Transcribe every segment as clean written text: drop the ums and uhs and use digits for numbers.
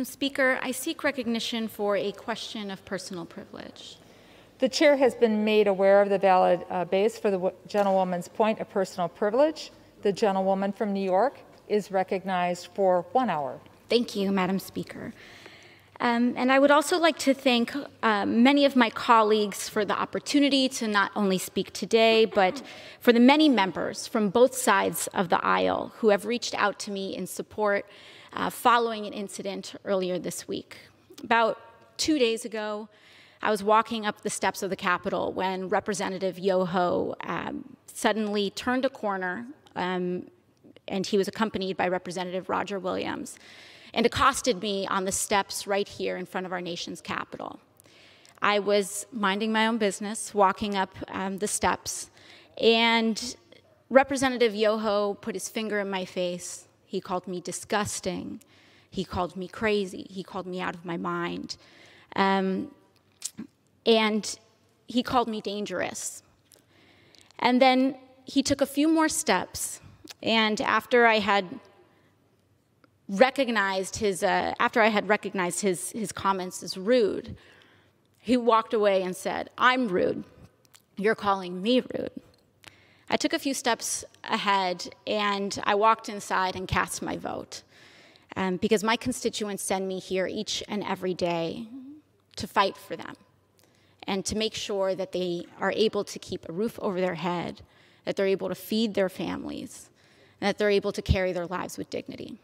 Madam Speaker, I seek recognition for a question of personal privilege. The chair has been made aware of the valid base for the gentlewoman's point of personal privilege. The gentlewoman from New York is recognized for 1 hour. Thank you, Madam Speaker. And I would also like to thank many of my colleagues for the opportunity to not only speak today, but for the many members from both sides of the aisle who have reached out to me in support following an incident earlier this week. About 2 days ago, I was walking up the steps of the Capitol when Representative Yoho suddenly turned a corner, and he was accompanied by Representative Roger Williams, and accosted me on the steps right here in front of our nation's Capitol. I was minding my own business, walking up the steps, and Representative Yoho put his finger in my face. He called me disgusting. He called me crazy. He called me out of my mind. And he called me dangerous. And then he took a few more steps, and after I had recognized his comments as rude, he walked away and said, "I'm rude. You're calling me rude." I took a few steps ahead, and I walked inside and cast my vote, because my constituents send me here each and every day to fight for them and to make sure that they are able to keep a roof over their head, that they're able to feed their families, and that they're able to carry their lives with dignity.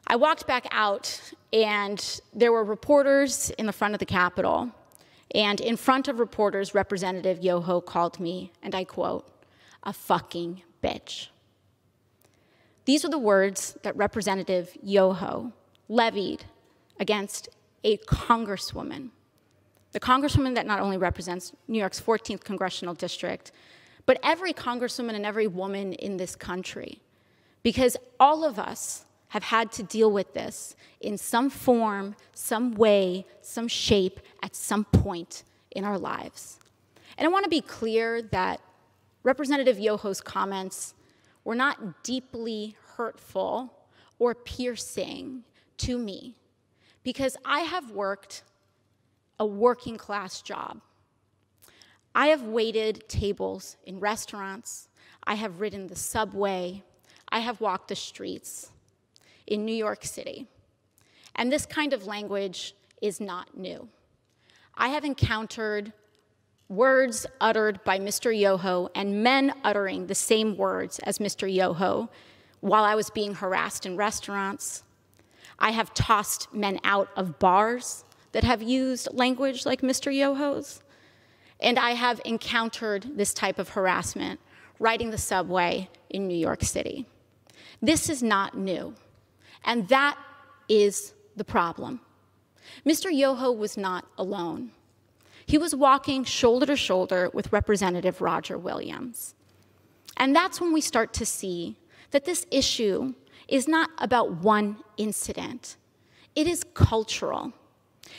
I walked back out, and there were reporters in the front of the Capitol, and in front of reporters, Representative Yoho called me, and I quote, "a fucking bitch." These are the words that Representative Yoho levied against a congresswoman, the congresswoman that not only represents New York's 14th congressional district, but every congresswoman and every woman in this country, because all of us have had to deal with this in some form, some way, some shape, at some point in our lives. And I want to be clear that Representative Yoho's comments were not deeply hurtful or piercing to me, because I have worked a working class job. I have waited tables in restaurants. I have ridden the subway. I have walked the streets in New York City. And this kind of language is not new. I have encountered words uttered by Mr. Yoho and men uttering the same words as Mr. Yoho while I was being harassed in restaurants. I have tossed men out of bars that have used language like Mr. Yoho's. And I have encountered this type of harassment riding the subway in New York City. This is not new. And that is the problem. Mr. Yoho was not alone. He was walking shoulder to shoulder with Representative Roger Williams. And that's when we start to see that this issue is not about one incident. It is cultural.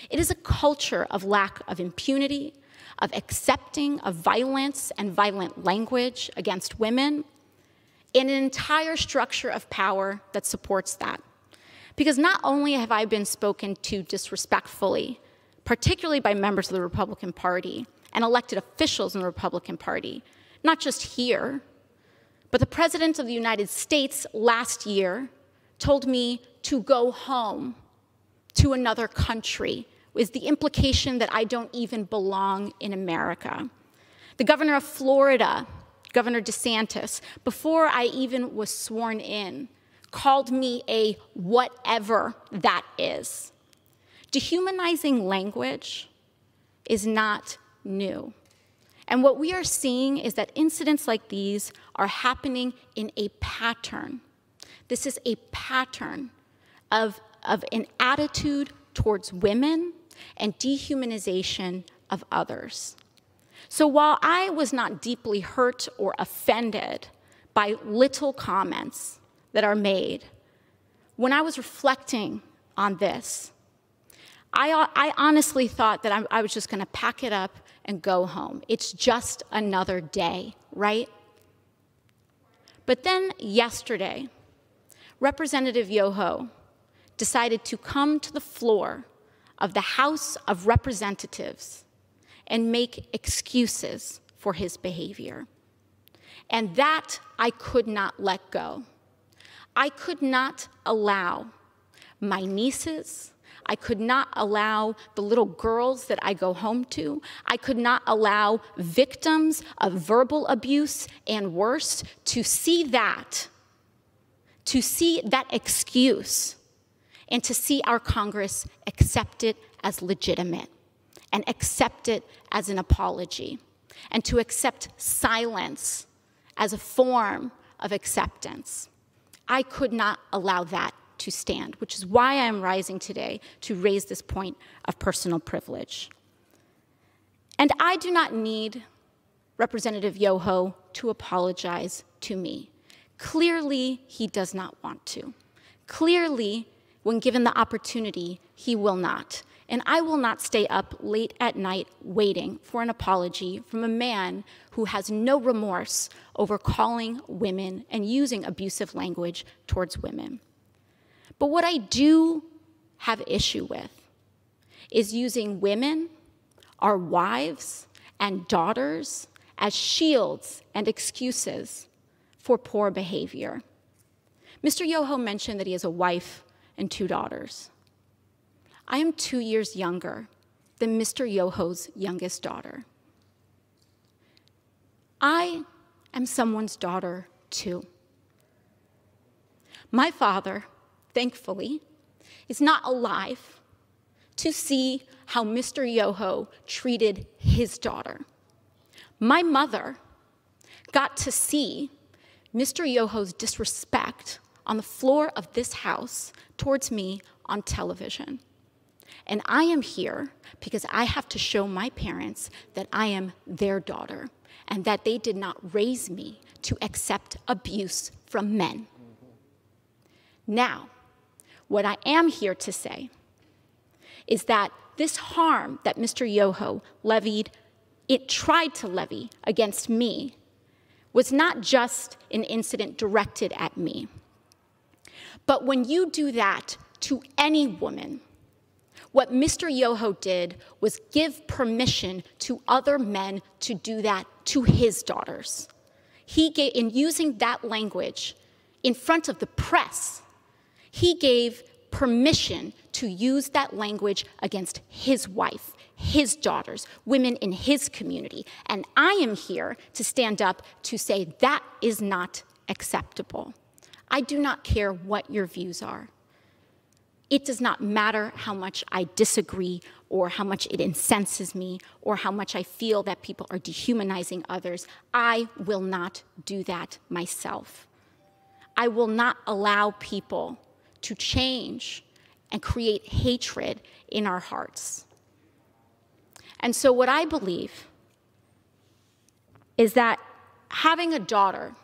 It is a culture of lack of impunity, of accepting of violence and violent language against women, and an entire structure of power that supports that. Because not only have I been spoken to disrespectfully, particularly by members of the Republican Party and elected officials in the Republican Party, not just here, but the President of the United States last year told me to go home to another country, with the implication that I don't even belong in America. The governor of Florida, Governor DeSantis, before I even was sworn in, called me a whatever that is. Dehumanizing language is not new. And what we are seeing is that incidents like these are happening in a pattern. This is a pattern of an attitude towards women and dehumanization of others. So while I was not deeply hurt or offended by little comments that are made, when I was reflecting on this, I honestly thought that I was just going to pack it up and go home. It's just another day, right? But then yesterday, Representative Yoho decided to come to the floor of the House of Representatives and make excuses for his behavior. And that I could not let go. I could not allow my nieces, I could not allow the little girls that I go home to, I could not allow victims of verbal abuse and worse to see that excuse, and to see our Congress accept it as legitimate and accept it as an apology, and to accept silence as a form of acceptance. I could not allow that to stand, which is why I am rising today to raise this point of personal privilege. And I do not need Representative Yoho to apologize to me. Clearly, he does not want to. Clearly, when given the opportunity, he will not. And I will not stay up late at night waiting for an apology from a man who has no remorse over calling women and using abusive language towards women. But what I do have issue with is using women, our wives and daughters, as shields and excuses for poor behavior. Mr. Yoho mentioned that he has a wife and 2 daughters. I am 2 years younger than Mr. Yoho's youngest daughter. I am someone's daughter, too. My father, thankfully, is not alive to see how Mr. Yoho treated his daughter. My mother got to see Mr. Yoho's disrespect on the floor of this house towards me on television. And I am here because I have to show my parents that I am their daughter and that they did not raise me to accept abuse from men. Now, what I am here to say is that this harm that Mr. Yoho tried to levy against me was not just an incident directed at me. But when you do that to any woman, what Mr. Yoho did was give permission to other men to do that to his daughters. In using that language in front of the press, he gave permission to use that language against his wife, his daughters, women in his community. And I am here to stand up to say that is not acceptable. I do not care what your views are. It does not matter how much I disagree or how much it incenses me or how much I feel that people are dehumanizing others. I will not do that myself. I will not allow people to change and create hatred in our hearts. And so what I believe is that having a daughter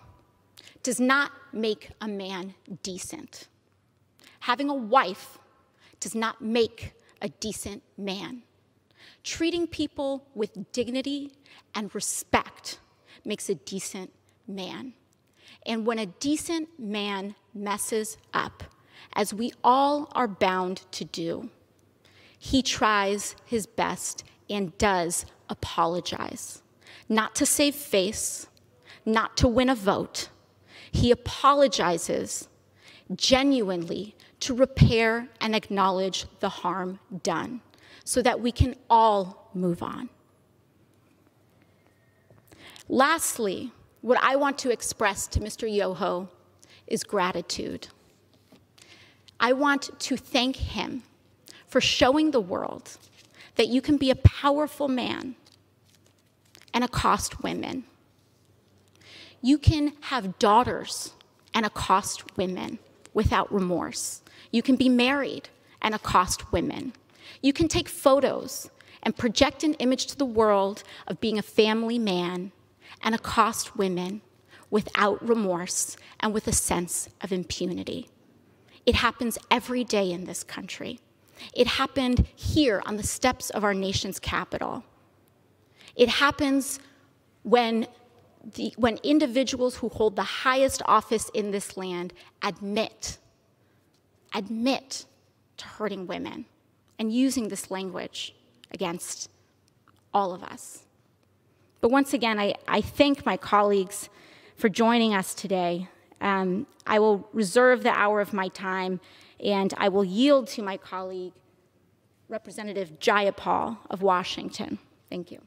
does not make a man decent. Having a wife does not make a decent man. Treating people with dignity and respect makes a decent man. And when a decent man messes up, as we all are bound to do, he tries his best and does apologize. Not to save face, not to win a vote. He apologizes genuinely to repair and acknowledge the harm done so that we can all move on. Lastly, what I want to express to Mr. Yoho is gratitude. I want to thank him for showing the world that you can be a powerful man and accost women. You can have daughters and accost women without remorse. You can be married and accost women. You can take photos and project an image to the world of being a family man and accost women without remorse and with a sense of impunity. It happens every day in this country. It happened here on the steps of our nation's capital. It happens when individuals who hold the highest office in this land admit to hurting women and using this language against all of us. But once again, I thank my colleagues for joining us today. I will reserve the hour of my time, and I will yield to my colleague, Representative Jayapal of Washington. Thank you.